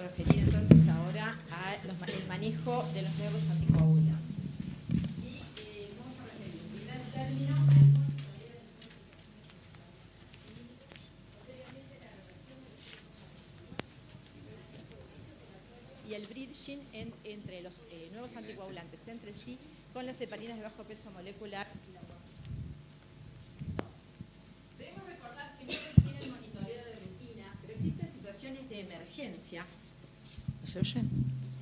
Referir entonces ahora al manejo de los nuevos anticoagulantes. Y vamos a referir en primer término y el bridging entre los nuevos anticoagulantes entre sí con las heparinas de bajo peso molecular. Debemos recordar que no requiere el monitoreo de rutina, pero existen situaciones de emergencia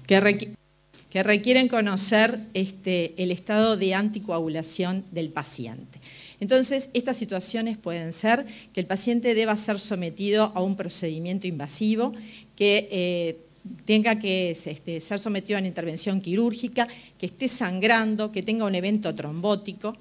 que requieren conocer el estado de anticoagulación del paciente. Entonces, estas situaciones pueden ser que el paciente deba ser sometido a un procedimiento invasivo, que tenga que ser sometido a una intervención quirúrgica, que esté sangrando, que tenga un evento trombótico.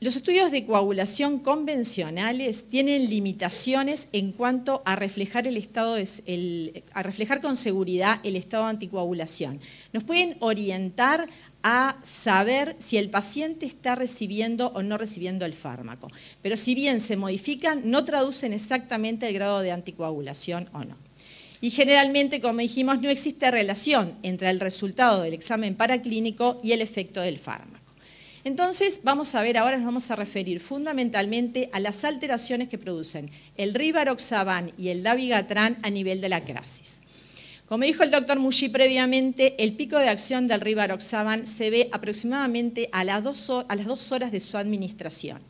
Los estudios de coagulación convencionales tienen limitaciones en cuanto a reflejar a reflejar con seguridad el estado de anticoagulación. Nos pueden orientar a saber si el paciente está recibiendo o no recibiendo el fármaco, pero si bien se modifican, no traducen exactamente el grado de anticoagulación o no. Y generalmente, como dijimos, no existe relación entre el resultado del examen paraclínico y el efecto del fármaco. Entonces, nos vamos a referir fundamentalmente a las alteraciones que producen el rivaroxaban y el dabigatran a nivel de la crisis. Como dijo el doctor Mouchy previamente, el pico de acción del rivaroxaban se ve aproximadamente a las 2 horas de su administración.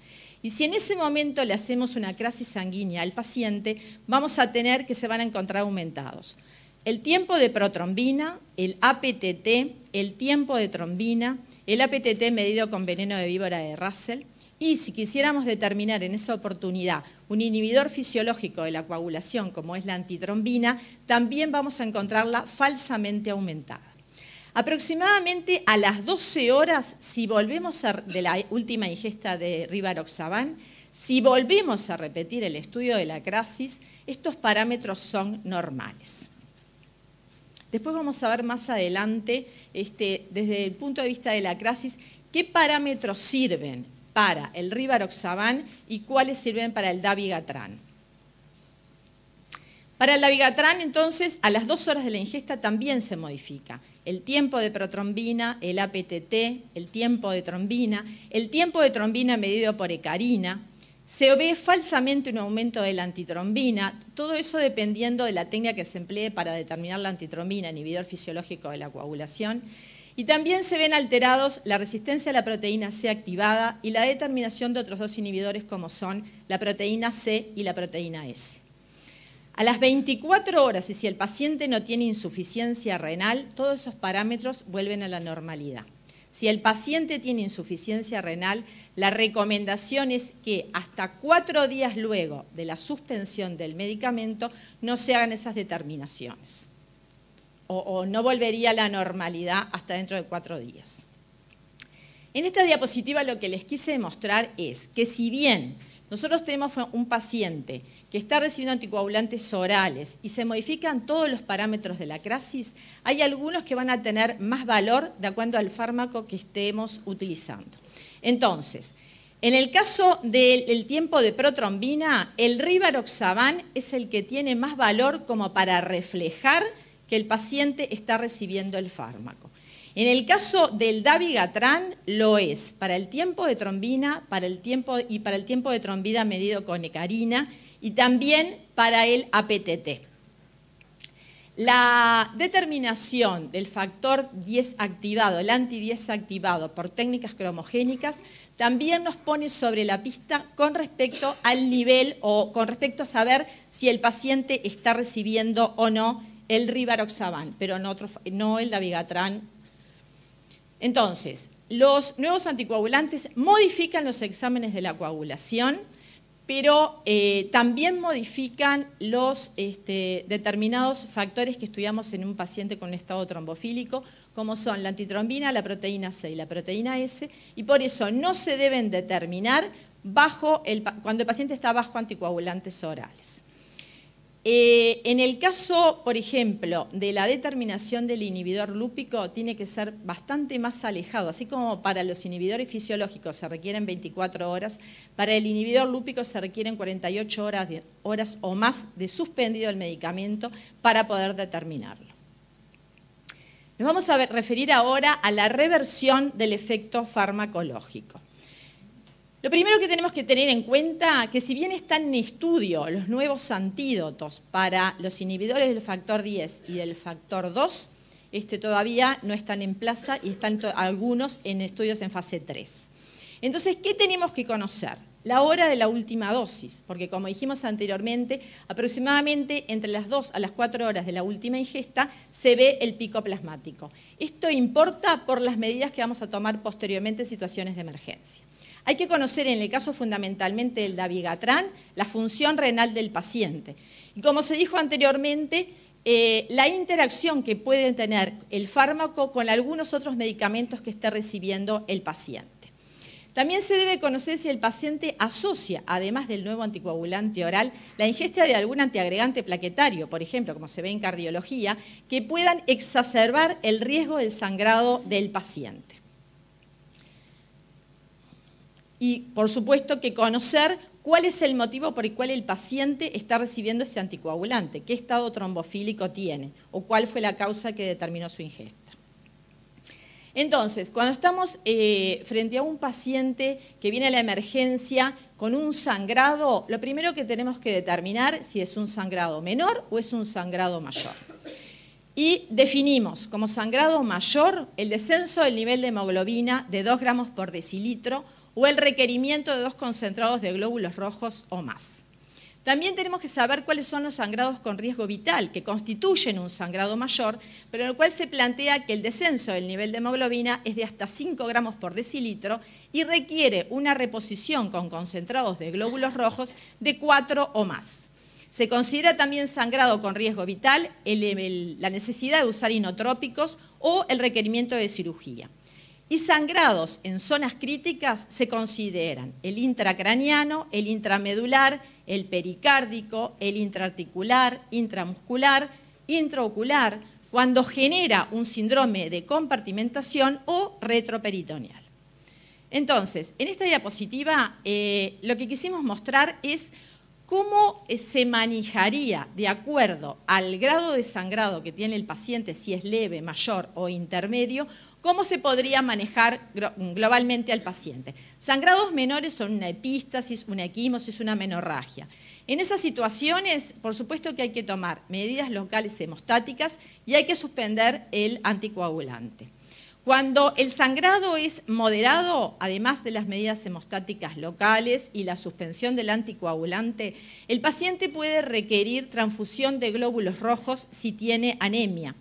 Y si en ese momento le hacemos una crisis sanguínea al paciente, vamos a tener que se van a encontrar aumentados el tiempo de protrombina, el APTT, el tiempo de trombina, el APTT medido con veneno de víbora de Russell, y si quisiéramos determinar en esa oportunidad un inhibidor fisiológico de la coagulación como es la antitrombina, también vamos a encontrarla falsamente aumentada. Aproximadamente a las 12 horas, si volvemos de la última ingesta de rivaroxaban, si volvemos a repetir el estudio de la crisis, estos parámetros son normales. Después vamos a ver más adelante, desde el punto de vista de la crisis, qué parámetros sirven para el rivaroxaban y cuáles sirven para el dabigatran. Para el dabigatran, entonces, a las 2 horas de la ingesta también se modifica el tiempo de protrombina, el APTT, el tiempo de trombina medido por hecarina. Se ve falsamente un aumento de la antitrombina, todo eso dependiendo de la técnica que se emplee para determinar la antitrombina, inhibidor fisiológico de la coagulación. Y también se ven alterados la resistencia a la proteína C activada y la determinación de otros 2 inhibidores como son la proteína C y la proteína S. A las 24 horas, y si el paciente no tiene insuficiencia renal, todos esos parámetros vuelven a la normalidad. Si el paciente tiene insuficiencia renal, la recomendación es que hasta 4 días luego de la suspensión del medicamento no se hagan esas determinaciones. O no volvería a la normalidad hasta dentro de 4 días. En esta diapositiva lo que les quise demostrar es que si bien nosotros tenemos un paciente que está recibiendo anticoagulantes orales y se modifican todos los parámetros de la crisis, hay algunos que van a tener más valor de acuerdo al fármaco que estemos utilizando. Entonces, en el caso del tiempo de protrombina, el rivaroxaban es el que tiene más valor como para reflejar que el paciente está recibiendo el fármaco. En el caso del dabigatran lo es para el tiempo de trombina para el tiempo de trombina medido con hecarina y también para el APTT. La determinación del factor 10 activado, el anti-10 activado por técnicas cromogénicas, también nos pone sobre la pista con respecto al nivel o con respecto a saber si el paciente está recibiendo o no el rivaroxaban, pero no el dabigatran. Entonces, los nuevos anticoagulantes modifican los exámenes de la coagulación, pero también modifican los determinados factores que estudiamos en un paciente con un estado trombofílico, como son la antitrombina, la proteína C y la proteína S, y por eso no se deben determinar cuando el paciente está bajo anticoagulantes orales. En el caso, por ejemplo, de la determinación del inhibidor lúpico, tiene que ser bastante más alejado. Así como para los inhibidores fisiológicos se requieren 24 horas, para el inhibidor lúpico se requieren 48 horas o más de suspendido el medicamento para poder determinarlo. Nos vamos a referir ahora a la reversión del efecto farmacológico. Lo primero que tenemos que tener en cuenta es que si bien están en estudio los nuevos antídotos para los inhibidores del factor 10 y del factor 2, todavía no están en plaza y están algunos en estudios en fase 3. Entonces, ¿qué tenemos que conocer? La hora de la última dosis, porque como dijimos anteriormente, aproximadamente entre las 2 a las 4 horas de la última ingesta se ve el pico plasmático. Esto importa por las medidas que vamos a tomar posteriormente en situaciones de emergencia. Hay que conocer, en el caso fundamentalmente del dabigatran, la función renal del paciente. Y como se dijo anteriormente, la interacción que puede tener el fármaco con algunos otros medicamentos que esté recibiendo el paciente. También se debe conocer si el paciente asocia, además del nuevo anticoagulante oral, la ingesta de algún antiagregante plaquetario, por ejemplo, como se ve en cardiología, que puedan exacerbar el riesgo del sangrado del paciente. Y, por supuesto, que conocer cuál es el motivo por el cual el paciente está recibiendo ese anticoagulante, qué estado trombofílico tiene o cuál fue la causa que determinó su ingesta. Entonces, cuando estamos frente a un paciente que viene a la emergencia con un sangrado, lo primero que tenemos que determinar si es un sangrado menor o es un sangrado mayor. Y definimos como sangrado mayor el descenso del nivel de hemoglobina de 2 gramos por decilitro o el requerimiento de 2 concentrados de glóbulos rojos o más. También tenemos que saber cuáles son los sangrados con riesgo vital, que constituyen un sangrado mayor, pero en el cual se plantea que el descenso del nivel de hemoglobina es de hasta 5 gramos por decilitro y requiere una reposición con concentrados de glóbulos rojos de 4 o más. Se considera también sangrado con riesgo vital la necesidad de usar inotrópicos o el requerimiento de cirugía. Y sangrados en zonas críticas se consideran el intracraniano, el intramedular, el pericárdico, el intraarticular, intramuscular, intraocular, cuando genera un síndrome de compartimentación o retroperitoneal. Entonces, en esta diapositiva lo que quisimos mostrar es cómo se manejaría de acuerdo al grado de sangrado que tiene el paciente, si es leve, mayor o intermedio, cómo se podría manejar globalmente al paciente. Sangrados menores son una epístasis, una equimosis, una menorragia. En esas situaciones, por supuesto que hay que tomar medidas locales hemostáticas y hay que suspender el anticoagulante. Cuando el sangrado es moderado, además de las medidas hemostáticas locales y la suspensión del anticoagulante, el paciente puede requerir transfusión de glóbulos rojos si tiene anemia.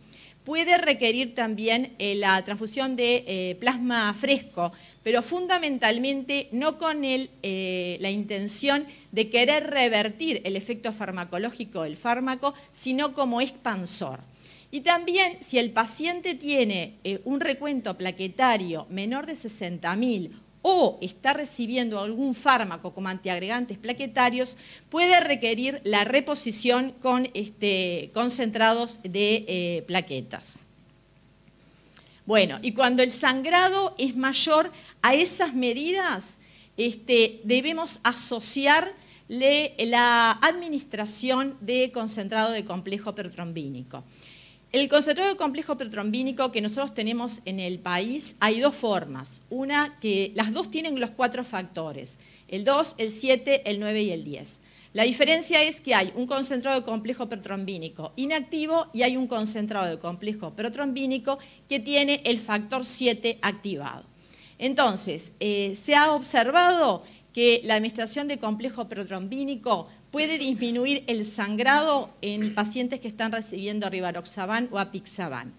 Puede requerir también la transfusión de plasma fresco, pero fundamentalmente no con la intención de querer revertir el efecto farmacológico del fármaco, sino como expansor. Y también, si el paciente tiene un recuento plaquetario menor de 60.000 o está recibiendo algún fármaco como antiagregantes plaquetarios, puede requerir la reposición con concentrados de plaquetas. Bueno, y cuando el sangrado es mayor, a esas medidas debemos asociar la administración de concentrado de complejo protrombínico. El concentrado de complejo protrombínico que nosotros tenemos en el país, hay 2 formas. Una que las 2 tienen los 4 factores, el 2, el 7, el 9 y el 10. La diferencia es que hay un concentrado de complejo protrombínico inactivo y hay un concentrado de complejo protrombínico que tiene el factor 7 activado. Entonces, se ha observado que la administración de complejo protrombínico puede disminuir el sangrado en pacientes que están recibiendo rivaroxaban o apixaban.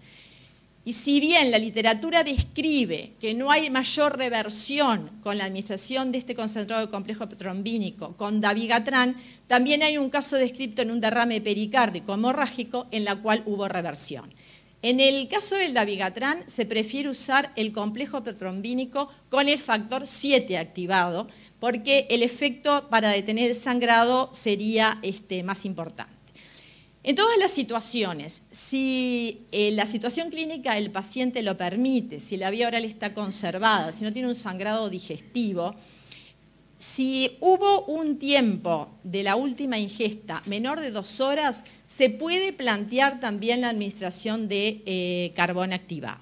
Y si bien la literatura describe que no hay mayor reversión con la administración de este concentrado de complejo protrombínico con dabigatran, también hay un caso descrito en un derrame pericárdico hemorrágico en la cual hubo reversión. En el caso del dabigatran se prefiere usar el complejo protrombínico con el factor 7 activado, porque el efecto para detener el sangrado sería más importante. En todas las situaciones, si la situación clínica del paciente lo permite, si la vía oral está conservada, si no tiene un sangrado digestivo, si hubo un tiempo de la última ingesta menor de 2 horas, se puede plantear también la administración de carbón activado.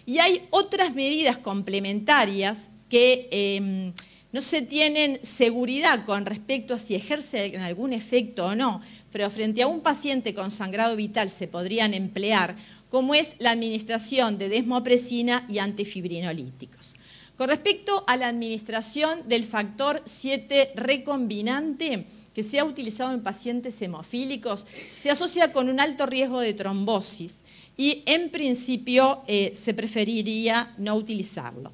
Y hay otras medidas complementarias que no se tienen seguridad con respecto a si ejerce algún efecto o no, pero frente a un paciente con sangrado vital se podrían emplear, como es la administración de desmopresina y antifibrinolíticos. Con respecto a la administración del factor 7 recombinante, que se ha utilizado en pacientes hemofílicos, se asocia con un alto riesgo de trombosis y en principio se preferiría no utilizarlo.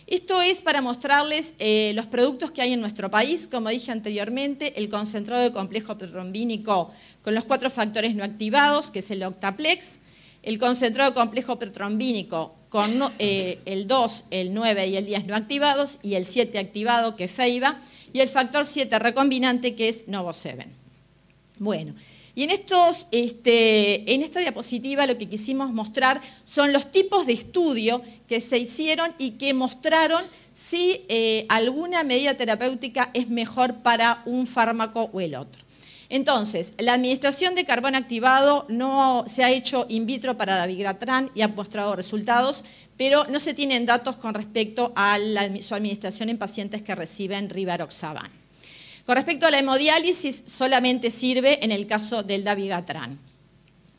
Esto es para mostrarles los productos que hay en nuestro país, como dije anteriormente, el concentrado de complejo protrombínico con los 4 factores no activados, que es el Octaplex, el concentrado de complejo protrombínico con el 2, el 9 y el 10 no activados, y el 7 activado, que es Feiba, y el factor 7 recombinante, que es Novoseven. Bueno, y en esta diapositiva lo que quisimos mostrar son los tipos de estudio que se hicieron y que mostraron si alguna medida terapéutica es mejor para un fármaco o el otro. Entonces, la administración de carbón activado no se ha hecho in vitro para dabigatran y ha mostrado resultados, pero no se tienen datos con respecto a su administración en pacientes que reciben rivaroxaban. Con respecto a la hemodiálisis, solamente sirve en el caso del dabigatran.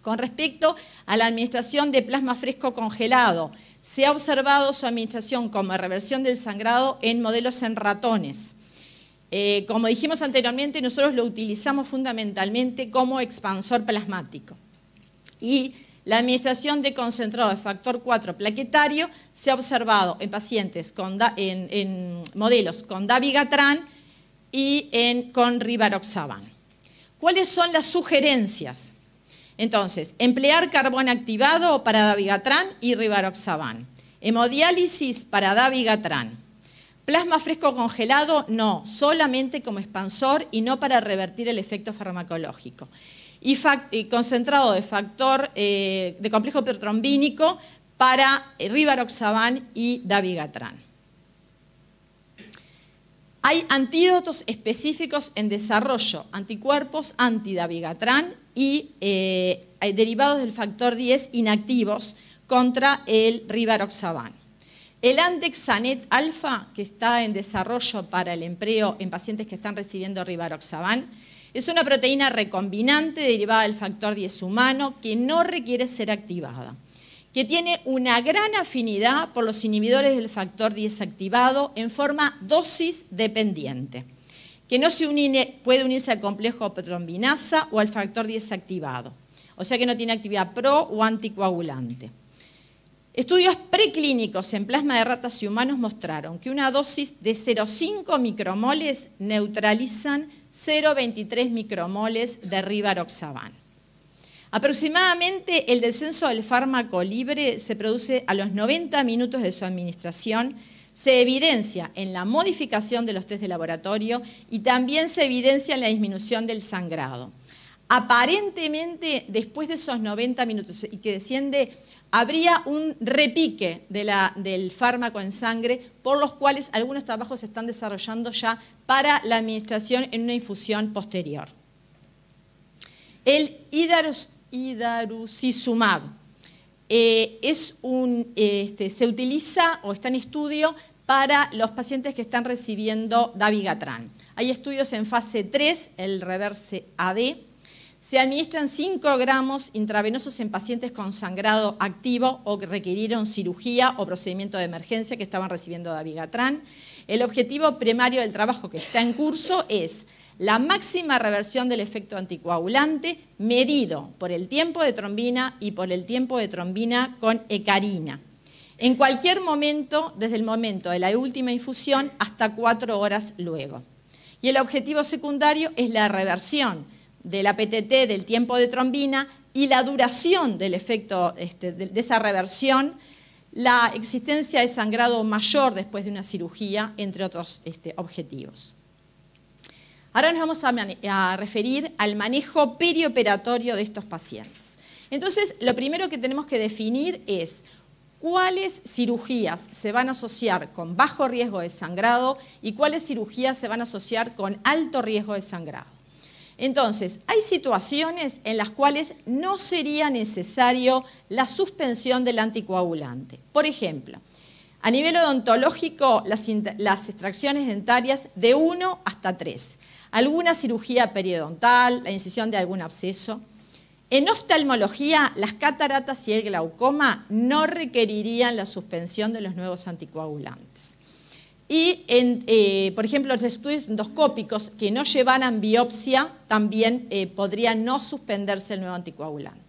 Con respecto a la administración de plasma fresco congelado, se ha observado su administración como reversión del sangrado en modelos en ratones. Como dijimos anteriormente, nosotros lo utilizamos fundamentalmente como expansor plasmático. Y la administración de concentrado de factor 4 plaquetario se ha observado en pacientes en modelos con dabigatran y con rivaroxaban. ¿Cuáles son las sugerencias? Entonces, emplear carbón activado para dabigatran y rivaroxaban. Hemodiálisis para dabigatran. Plasma fresco congelado, no, solamente como expansor y no para revertir el efecto farmacológico. Y concentrado de factor de complejo protrombínico para rivaroxaban y dabigatran. Hay antídotos específicos en desarrollo, anticuerpos anti-dabigatran y hay derivados del factor 10 inactivos contra el rivaroxaban. El Andexanet alfa, que está en desarrollo para el empleo en pacientes que están recibiendo rivaroxaban, es una proteína recombinante derivada del factor 10 humano que no requiere ser activada, que tiene una gran afinidad por los inhibidores del factor 10 activado en forma dosis dependiente, que no puede unirse al complejo protrombinasa o al factor 10 activado, o sea que no tiene actividad pro o anticoagulante. Estudios preclínicos en plasma de ratas y humanos mostraron que una dosis de 0,5 micromoles neutralizan 0,23 micromoles de rivaroxaban. Aproximadamente el descenso del fármaco libre se produce a los 90 minutos de su administración, se evidencia en la modificación de los test de laboratorio y también se evidencia en la disminución del sangrado. Aparentemente, después de esos 90 minutos y que desciende, habría un repique del fármaco en sangre, por los cuales algunos trabajos se están desarrollando ya para la administración en una infusión posterior. El idarucizumab se utiliza o está en estudio para los pacientes que están recibiendo dabigatran. Hay estudios en fase 3, el Reverse-AD. Se administran 5 gramos intravenosos en pacientes con sangrado activo o que requirieron cirugía o procedimiento de emergencia que estaban recibiendo dabigatran. El objetivo primario del trabajo que está en curso es la máxima reversión del efecto anticoagulante medido por el tiempo de trombina y por el tiempo de trombina con hecarina. En cualquier momento, desde el momento de la última infusión hasta 4 horas luego. Y el objetivo secundario es la reversión de la PTT del tiempo de trombina y la duración del efecto de esa reversión, la existencia de sangrado mayor después de una cirugía, entre otros objetivos. Ahora nos vamos a referir al manejo perioperatorio de estos pacientes. Entonces, lo primero que tenemos que definir es cuáles cirugías se van a asociar con bajo riesgo de sangrado y cuáles cirugías se van a asociar con alto riesgo de sangrado. Entonces, hay situaciones en las cuales no sería necesario la suspensión del anticoagulante. Por ejemplo, a nivel odontológico, las extracciones dentarias de 1 hasta 3, alguna cirugía periodontal, la incisión de algún absceso. En oftalmología, las cataratas y el glaucoma no requerirían la suspensión de los nuevos anticoagulantes. Y, por ejemplo, los estudios endoscópicos que no llevaran biopsia también podrían no suspenderse el nuevo anticoagulante.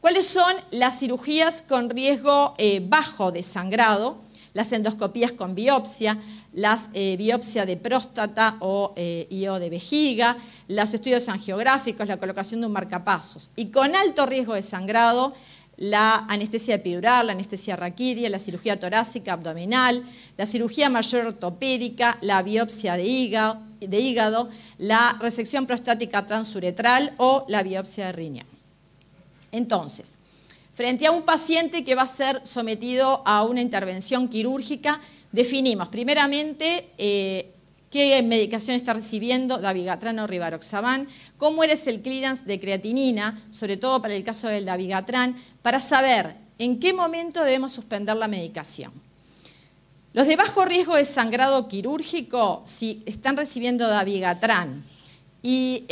¿Cuáles son las cirugías con riesgo bajo de sangrado? Las endoscopías con biopsia, las biopsia de próstata o de vejiga, los estudios angiográficos, la colocación de un marcapasos. Y con alto riesgo de sangrado, la anestesia epidural, la anestesia raquídea, la cirugía torácica abdominal, la cirugía mayor ortopédica, la biopsia de hígado, la resección prostática transuretral o la biopsia de riñón. Entonces, frente a un paciente que va a ser sometido a una intervención quirúrgica, definimos primeramente qué medicación está recibiendo, dabigatran o rivaroxaban, cómo es el clearance de creatinina, sobre todo para el caso del dabigatran, para saber en qué momento debemos suspender la medicación. Los de bajo riesgo de sangrado quirúrgico, si están recibiendo dabigatran y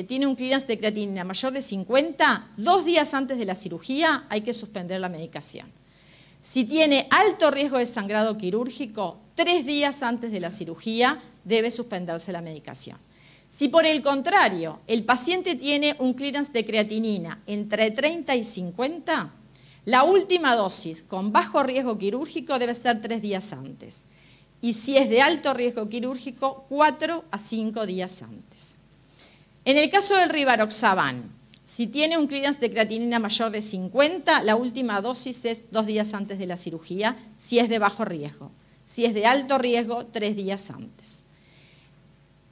tiene un clearance de creatinina mayor de 50, 2 días antes de la cirugía hay que suspender la medicación. Si tiene alto riesgo de sangrado quirúrgico, 3 días antes de la cirugía debe suspenderse la medicación. Si por el contrario el paciente tiene un clearance de creatinina entre 30 y 50, la última dosis con bajo riesgo quirúrgico debe ser 3 días antes. Y si es de alto riesgo quirúrgico, 4 a 5 días antes. En el caso del rivaroxaban, si tiene un clearance de creatinina mayor de 50, la última dosis es 2 días antes de la cirugía, si es de bajo riesgo. Si es de alto riesgo, 3 días antes.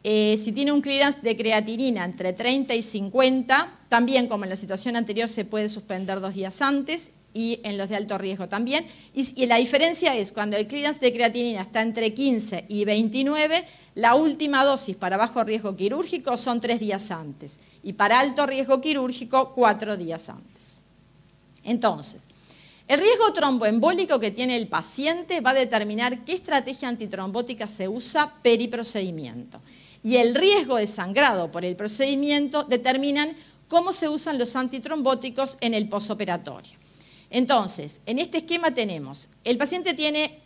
Si tiene un clearance de creatinina entre 30 y 50, también como en la situación anterior se puede suspender 2 días antes y en los de alto riesgo también. Y la diferencia es cuando el clearance de creatinina está entre 15 y 29, la última dosis para bajo riesgo quirúrgico son 3 días antes y para alto riesgo quirúrgico 4 días antes. Entonces, el riesgo tromboembólico que tiene el paciente va a determinar qué estrategia antitrombótica se usa periprocedimiento. Y el riesgo de sangrado por el procedimiento determinan cómo se usan los antitrombóticos en el posoperatorio. Entonces, en este esquema tenemos, el paciente tiene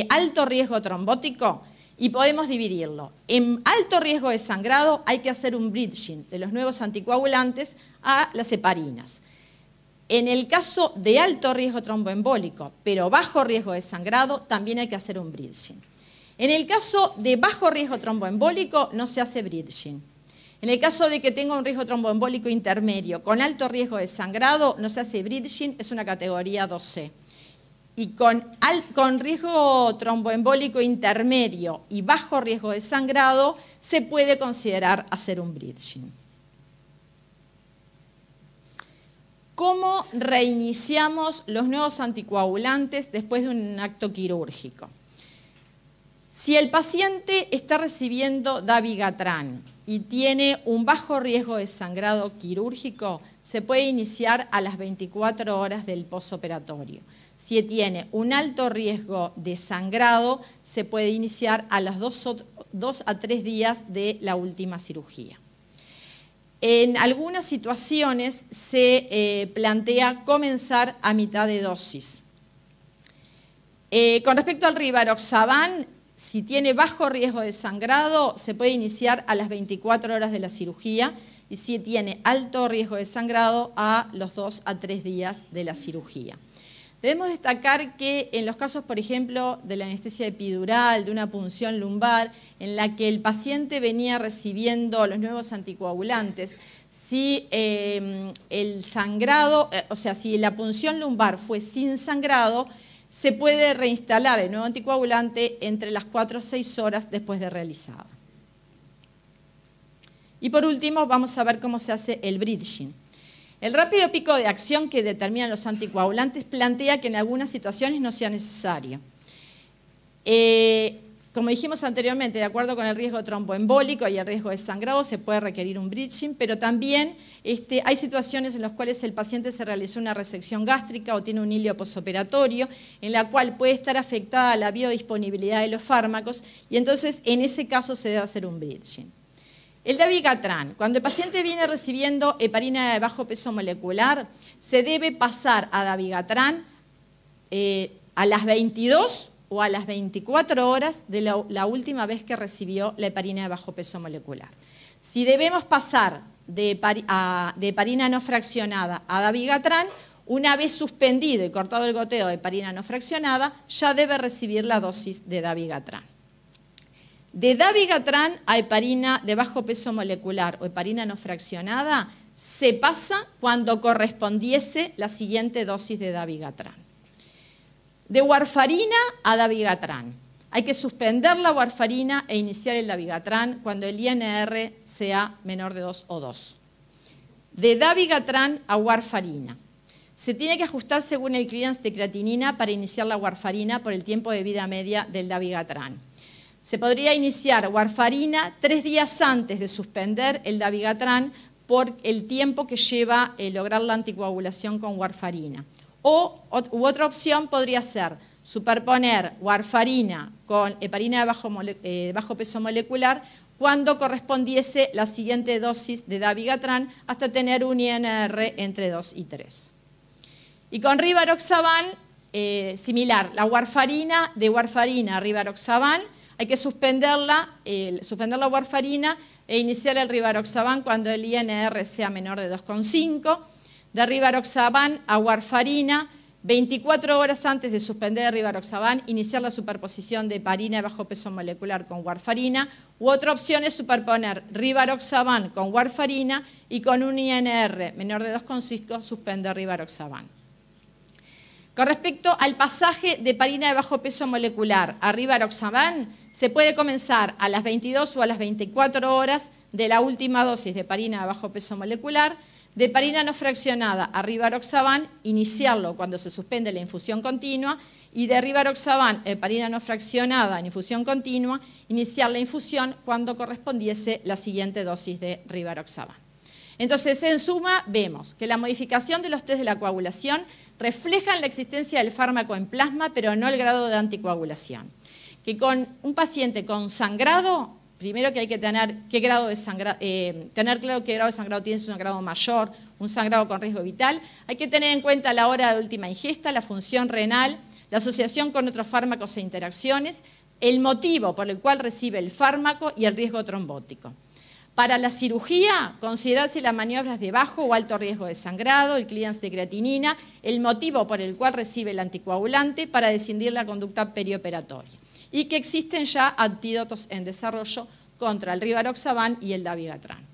alto riesgo trombótico y podemos dividirlo. En alto riesgo de sangrado hay que hacer un bridging de los nuevos anticoagulantes a las heparinas. En el caso de alto riesgo tromboembólico, pero bajo riesgo de sangrado, también hay que hacer un bridging. En el caso de bajo riesgo tromboembólico, no se hace bridging. En el caso de que tenga un riesgo tromboembólico intermedio con alto riesgo de sangrado, no se hace bridging, es una categoría 2C. Y con riesgo tromboembólico intermedio y bajo riesgo de sangrado, se puede considerar hacer un bridging. ¿Cómo reiniciamos los nuevos anticoagulantes después de un acto quirúrgico? Si el paciente está recibiendo dabigatran y tiene un bajo riesgo de sangrado quirúrgico, se puede iniciar a las 24 horas del posoperatorio. Si tiene un alto riesgo de sangrado, se puede iniciar a los 2 a 3 días de la última cirugía. En algunas situaciones se plantea comenzar a mitad de dosis. Con respecto al rivaroxaban, si tiene bajo riesgo de sangrado, se puede iniciar a las 24 horas de la cirugía y si tiene alto riesgo de sangrado, a los 2 a 3 días de la cirugía. Debemos destacar que en los casos, por ejemplo, de la anestesia epidural, de una punción lumbar, en la que el paciente venía recibiendo los nuevos anticoagulantes, si el sangrado, si la punción lumbar fue sin sangrado, se puede reinstalar el nuevo anticoagulante entre las 4 a 6 horas después de realizada. Y por último, vamos a ver cómo se hace el bridging. El rápido pico de acción que determinan los anticoagulantes plantea que en algunas situaciones no sea necesario. Como dijimos anteriormente, de acuerdo con el riesgo tromboembólico y el riesgo de sangrado, se puede requerir un bridging, pero también hay situaciones en las cuales el paciente se realizó una resección gástrica o tiene un hilio posoperatorio, en la cual puede estar afectada la biodisponibilidad de los fármacos, y entonces en ese caso se debe hacer un bridging. El dabigatran, cuando el paciente viene recibiendo heparina de bajo peso molecular, se debe pasar a dabigatran a las 22 o a las 24 horas de la última vez que recibió la heparina de bajo peso molecular. Si debemos pasar de heparina no fraccionada a dabigatran, una vez suspendido y cortado el goteo de heparina no fraccionada, ya debe recibir la dosis de dabigatran. De dabigatran a heparina de bajo peso molecular o heparina no fraccionada se pasa cuando correspondiese la siguiente dosis de dabigatran. De warfarina a dabigatran. Hay que suspender la warfarina e iniciar el dabigatran cuando el INR sea menor de 2 o 2. De dabigatran a warfarina. Se tiene que ajustar según el clearance de creatinina para iniciar la warfarina por el tiempo de vida media del dabigatran. Se podría iniciar warfarina 3 días antes de suspender el dabigatran por el tiempo que lleva lograr la anticoagulación con warfarina. U otra opción podría ser superponer warfarina con heparina de bajo peso molecular cuando correspondiese la siguiente dosis de dabigatran hasta tener un INR entre 2 y 3. Y con rivaroxaban, similar, la warfarina, de warfarina a rivaroxaban, hay que suspender la warfarina e iniciar el rivaroxaban cuando el INR sea menor de 2,5. De rivaroxaban a warfarina, 24 horas antes de suspender el rivaroxaban, iniciar la superposición de heparina de bajo peso molecular con warfarina, u otra opción es superponer rivaroxaban con warfarina y con un INR menor de 2,5 suspender rivaroxaban. Con respecto al pasaje de heparina de bajo peso molecular a rivaroxaban, se puede comenzar a las 22 o a las 24 horas de la última dosis de heparina de bajo peso molecular. De heparina no fraccionada a rivaroxaban, iniciarlo cuando se suspende la infusión continua, y de rivaroxaban, heparina no fraccionada en infusión continua, iniciar la infusión cuando correspondiese la siguiente dosis de rivaroxaban. Entonces, en suma, vemos que la modificación de los test de la coagulación reflejan la existencia del fármaco en plasma, pero no el grado de anticoagulación. Que con un paciente con sangrado, primero que hay que tener tener claro qué grado de sangrado tiene, si es un sangrado mayor, un sangrado con riesgo vital. Hay que tener en cuenta la hora de última ingesta, la función renal, la asociación con otros fármacos e interacciones, el motivo por el cual recibe el fármaco y el riesgo trombótico. Para la cirugía, considerarse las maniobras de bajo o alto riesgo de sangrado, el clearance de creatinina, el motivo por el cual recibe el anticoagulante para descindir la conducta perioperatoria. Y que existen ya antídotos en desarrollo contra el rivaroxaban y el dabigatran.